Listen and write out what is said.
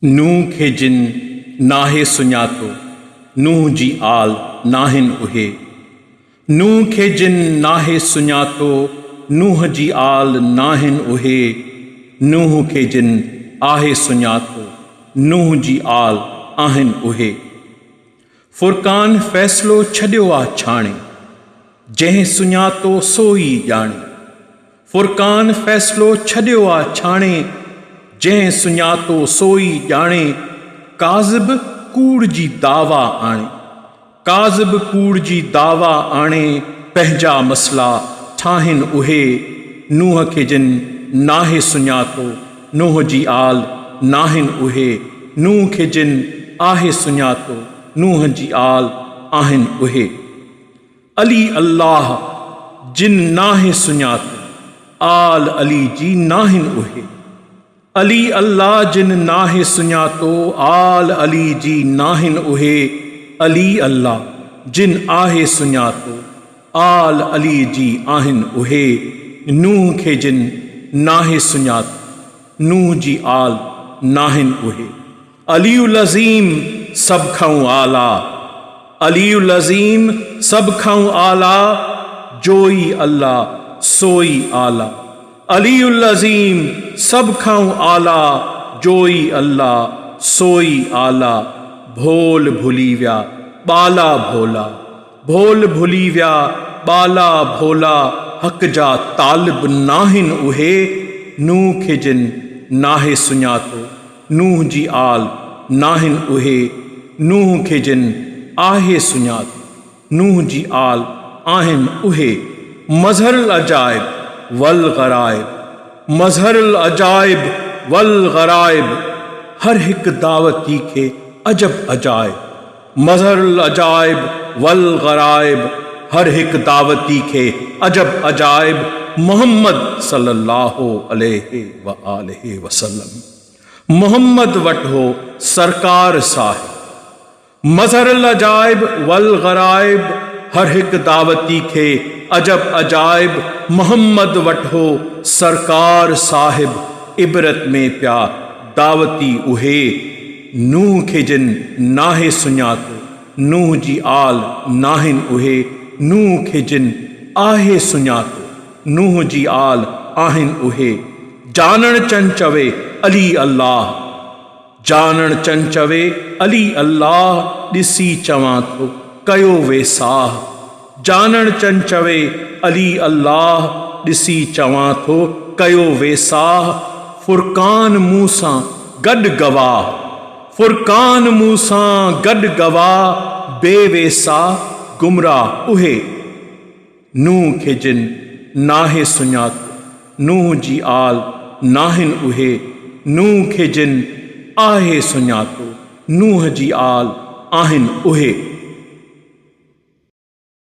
नूह खे जिन नाहे सुञातो, नूह जी आल नाहिन उहे। नूह खे जिन नाहे सुञातो, नूह जी आल नाहिन उहे। नूह खे जिन आहे सुञातो, नूह जी आल आहिन उहे। फुरकान फ़ैसिलो छॾियो आ छाणे, जंहिं सुञातो सोई ॼाणे। फुरकान फ़ैसिलो छॾियो आ छाणे, जंहिं सुञातो सोई ॼाणे। काज़िब कूड़ जी दावा आणे, काज़िब कूड़ जी दावा आणे। पंहिंजा मसला ठाहिन उहे। नूह खे जिन नाहे सुञातो, नूह जी आल नाहिन उहे। नूह खे जिन आहे सुञातो, नूह जी आल आहिन उहे। अली अल्लाह जिन नाहे सुञातो, आल अली जी नाहिन उहे। अली अल्लाह जिन नाहे सुञातो, आल अली जी नाहिन उहे। अली अल्लाह जिन आहे सुञातो, आल अली जी आहिन उहे। नूह खे जिन नाहे सुञातो, नूह जी आल नाहिन उहे। अलीउल अज़ीम सभ खां आला, अलीउल अज़ीम सभ खां आला। जोई अल्लाह सोई आला। अलीउल अज़ीम सभ खां आला, जोई अल्लाह सोई आला। भोल भुली विया बाला भोला, भोल भुली विया बाला भोला। हक़ जा तालिब नाहिन उहे। नूह खे जिन नाहे सुञातो, नूह जी आल नाहिन उहे। नूह खे जिन आहे सुञातो, नूह जी आल आहिन उहे। मज़हरुल अजाइब वल ग़राइब, मज़हरुल अजाइब वल ग़राइब। हर हिक दावती खे अजब अजाइब। मज़हरुल अजाइब वल ग़राइब, हर हिक दावती खे अजब अजाइब। मोहम्मद सल्लल्लाहु अलैहि व आलिहि वसल्लम, मोहम्मद वटि हो सरकार साहिब। मज़हरुल अजाइब वल ग़राइब, हर हिक दावती खे अजब अजाइब। मोहम्मद वटि हो सरकार साहिब। इबरत में प्या दावती उहे। नूह खे जिन नाहे सुञातो, नूह जी आल नाहिन उहे। नूह खे जिन आहे सुञातो, नूह जी आल आहिन उहे। जानण चन चवे अली अल्लाह, जानण चन चवे अली अल्लाह। ॾिसी चवां थो कयो वेसाह, जानण चन चवे अली अल्लाह। ॾिसी चवां थो कयो वेसाह। फुरकान मूं सां गॾु गवाह, फुरकान मूं सां गॾु गवाह। बेवेसा गुमराह उहे। नूह खे जिन नाहे सुञातो, नूह जी आल नाहिन उहे। नूह खे जिन आहे सुञातो, नूह जी आल आहिन उहे।